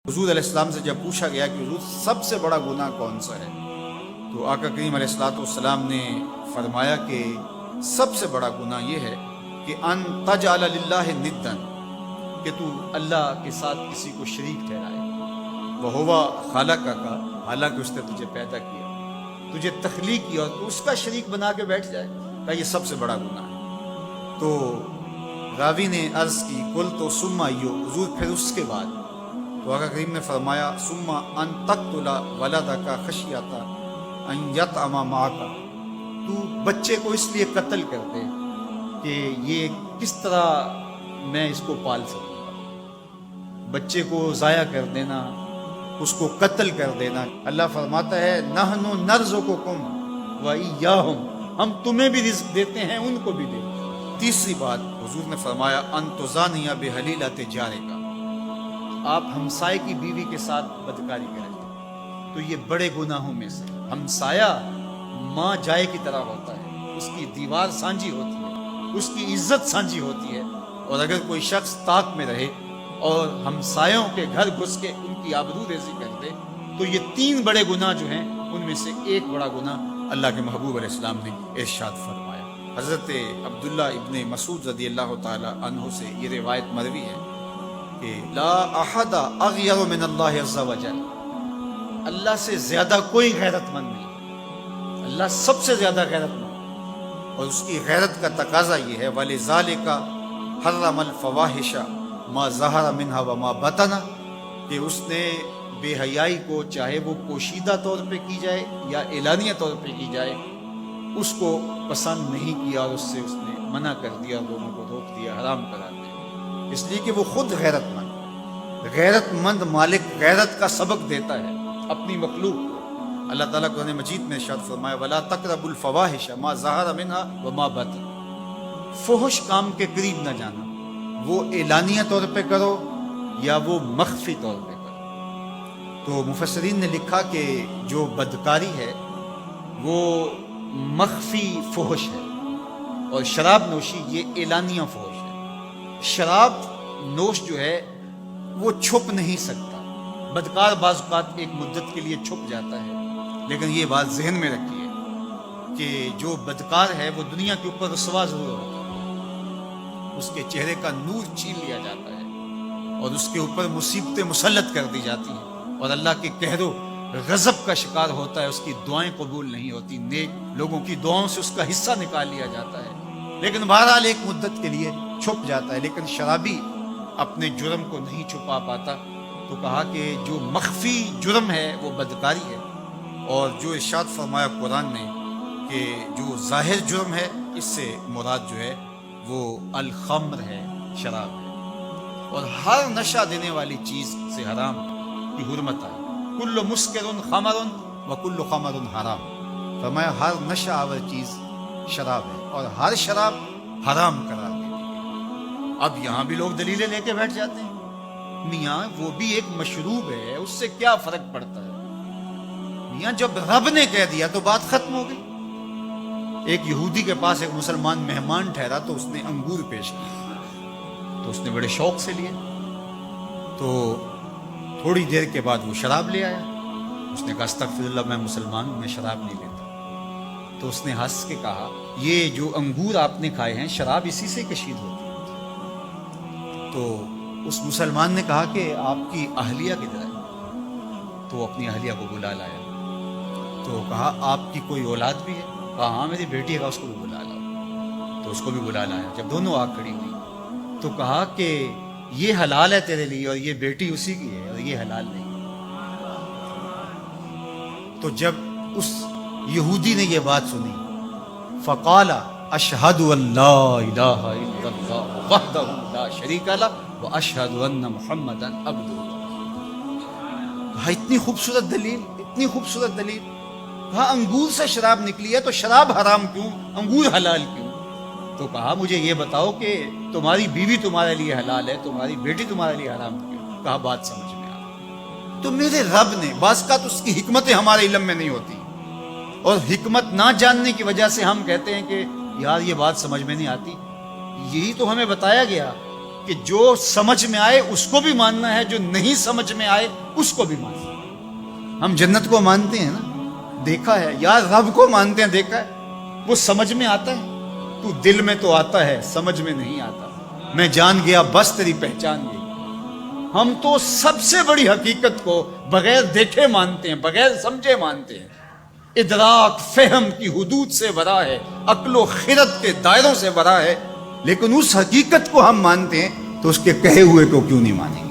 حضور علیہ السلام سے جب پوچھا گیا کہ حضور سب سے بڑا گناہ کون سا ہے، تو آقا کریم علیہ السلام نے فرمایا کہ سب سے بڑا گناہ یہ ہے کہ ان تجعل للہ ندا، کہ تو اللہ کے ساتھ کسی کو شریک ٹھہرائے، وہو خلقک، حالانکہ اس نے تجھے پیدا کیا، تجھے تخلیق کیا، اور تو اس کا شریک بنا کے بیٹھ جائے، کہ یہ سب سے بڑا گناہ ہے۔ تو راوی نے عرض کی کل تو ثم ایو، حضور پھر اس کے بعد؟ تو آقا کریم نے فرمایا ثم ان تقتل ولدک خشیۃ ان یطعم معک، تو بچے کو اس لیے قتل کر دے کہ یہ کس طرح میں اس کو پال سکوں گا، بچے کو ضائع کر دینا، اس کو قتل کر دینا۔ اللہ فرماتا ہے نحن نرزقکم وایاہم، ہم تمہیں بھی رزق دیتے ہیں، ان کو بھی دیتے ہیں۔ تیسری بات حضور نے فرمایا ان تزانی بحلیلۃ جارک، آپ ہمسائے کی بیوی کے ساتھ بدکاری کریں، تو یہ بڑے گناہوں میں سے۔ ہمسایہ ماں جائے کی طرح ہوتا ہے، اس کی دیوار سانجھی ہوتی ہے، اس کی عزت سانجھی ہوتی ہے، اور اگر کوئی شخص طاق میں رہے اور ہمسایوں کے گھر گھس کے ان کی آبرو ریزی کر دے، تو یہ تین بڑے گناہ جو ہیں ان میں سے ایک بڑا گناہ اللہ کے محبوب علیہ السلام نے ارشاد فرمایا۔ حضرت عبداللہ ابن مسعود رضی اللہ تعالی عنہ سے یہ روایت مروی ہے کہ لا احد اغیر من اللہ عز وجل، اللہ سے زیادہ کوئی غیرت مند نہیں، اللہ سب سے زیادہ غیرت مند، اور اس کی غیرت کا تقاضا یہ ہے وَلِذَالِكَ حَرَّمَ الْفَوَاحِشَ مَا ظَهَرَ مِنْهَا وَمَا بَطَنَ، کہ اس نے بے حیائی کو چاہے وہ پوشیدہ طور پہ کی جائے یا اعلانیہ طور پہ کی جائے، اس کو پسند نہیں کیا، اور اس نے منع کر دیا، لوگوں کو روک دیا، حرام کرا دیا، اس لیے کہ وہ خود غیرت مند مالک غیرت کا سبق دیتا ہے اپنی مخلوق کو۔ اللہ تعالیٰ قرآن مجید میں ارشاد فرمایا وَلَا تَقْرَبُوا الْفَوَاحِشَ مَا ظَهَرَ مِنْهَا وَمَا بَطَنَ، فحش کام کے قریب نہ جانا، وہ اعلانیہ طور پہ کرو یا وہ مخفی طور پہ کرو۔ تو مفسرین نے لکھا کہ جو بدکاری ہے وہ مخفی فحش ہے، اور شراب نوشی یہ اعلانیہ فحش ہے۔ شراب نوش جو ہے وہ چھپ نہیں سکتا، بدکار بعض اوقات ایک مدت کے لیے چھپ جاتا ہے، لیکن یہ بات ذہن میں رکھیے کہ جو بدکار ہے وہ دنیا کے اوپر رسوا ضرور ہوتا ہے، اس کے چہرے کا نور چھین لیا جاتا ہے، اور اس کے اوپر مصیبتیں مسلط کر دی جاتی ہیں، اور اللہ کے قہر و غضب کا شکار ہوتا ہے، اس کی دعائیں قبول نہیں ہوتی، نیک لوگوں کی دعاؤں سے اس کا حصہ نکال لیا جاتا ہے، لیکن بہرحال ایک مدت کے لیے چھپ جاتا ہے۔ لیکن شرابی اپنے جرم کو نہیں چھپا پاتا، تو کہا کہ جو مخفی جرم ہے وہ بدکاری ہے، اور جو ارشاد فرمایا قرآن نے کہ جو ظاہر جرم ہے اس سے مراد جو ہے وہ الخمر ہے، شراب ہے، اور ہر نشہ دینے والی چیز سے حرام کی حرمت ہے۔ کل مسکر خمر وکل خمر حرام، فرمایا ہر نشہ آور چیز شراب ہے، اور ہر شراب حرام قرار دی گئی۔ اب یہاں بھی لوگ دلیلیں لے کے بیٹھ جاتے ہیں، میاں وہ بھی ایک مشروب ہے، اس سے کیا فرق پڑتا ہے؟ میاں جب رب نے کہہ دیا تو بات ختم ہو گئی۔ ایک یہودی کے پاس ایک مسلمان مہمان ٹھہرا، تو اس نے انگور پیش کیے، تو اس نے بڑے شوق سے لیے، تو تھوڑی دیر کے بعد وہ شراب لے آیا۔ اس نے کہا استغفر اللہ، میں مسلمان ہوں، میں شراب نہیں لیتا۔ تو اس نے ہنس کے کہا یہ جو انگور آپ نے کھائے ہیں شراب اسی سے کشید ہوتی ہے۔ تو اس مسلمان نے کہا کہ آپ کی اہلیہ کدھر ہے؟ تو اپنی اہلیہ کو بلا لایا، تو کہا آپ کی کوئی اولاد بھی ہے؟ کہا ہاں میری بیٹی ہے، اس کو بھی بلا لاؤ۔ تو اس کو بھی بلا لایا۔ جب دونوں آ کھڑی ہوئی تو کہا کہ یہ حلال ہے تیرے لیے، اور یہ بیٹی اسی کی ہے، اور یہ حلال نہیں۔ تو جب اس یہودی نے یہ بات سنی فقال اشہد ان لا الہ الا اللہ وحدہ لا شریک لہ واشہد ان محمدا عبدہ، کہا اتنی خوبصورت دلیل، اتنی خوبصورت دلیل، کہا انگور سے شراب نکلی ہے تو شراب حرام کیوں، انگور حلال کیوں؟ تو کہا مجھے یہ بتاؤ کہ تمہاری بیوی تمہارے لیے حلال ہے، تمہاری بیٹی تمہارے لیے حرام کیوں؟ کہا بات سمجھ میں آ۔ تو میرے رب نے بعض کا تو اس کی حکمتیں ہمارے علم میں نہیں ہوتی، اور حکمت نہ جاننے کی وجہ سے ہم کہتے ہیں کہ یار یہ بات سمجھ میں نہیں آتی۔ یہی تو ہمیں بتایا گیا کہ جو سمجھ میں آئے اس کو بھی ماننا ہے، جو نہیں سمجھ میں آئے اس کو بھی ماننا ہے۔ ہم جنت کو مانتے ہیں نا، دیکھا ہے، یا رب کو مانتے ہیں، دیکھا ہے، وہ سمجھ میں آتا ہے، تو دل میں تو آتا ہے، سمجھ میں نہیں آتا۔ میں جان گیا بس تیری پہچان گئی۔ ہم تو سب سے بڑی حقیقت کو بغیر دیکھے مانتے ہیں، بغیر سمجھے مانتے ہیں۔ ادراک فہم کی حدود سے ورا ہے، عقل و خرد کے دائروں سے ورا ہے، لیکن اس حقیقت کو ہم مانتے ہیں تو اس کے کہے ہوئے کو کیوں نہیں مانیں گے؟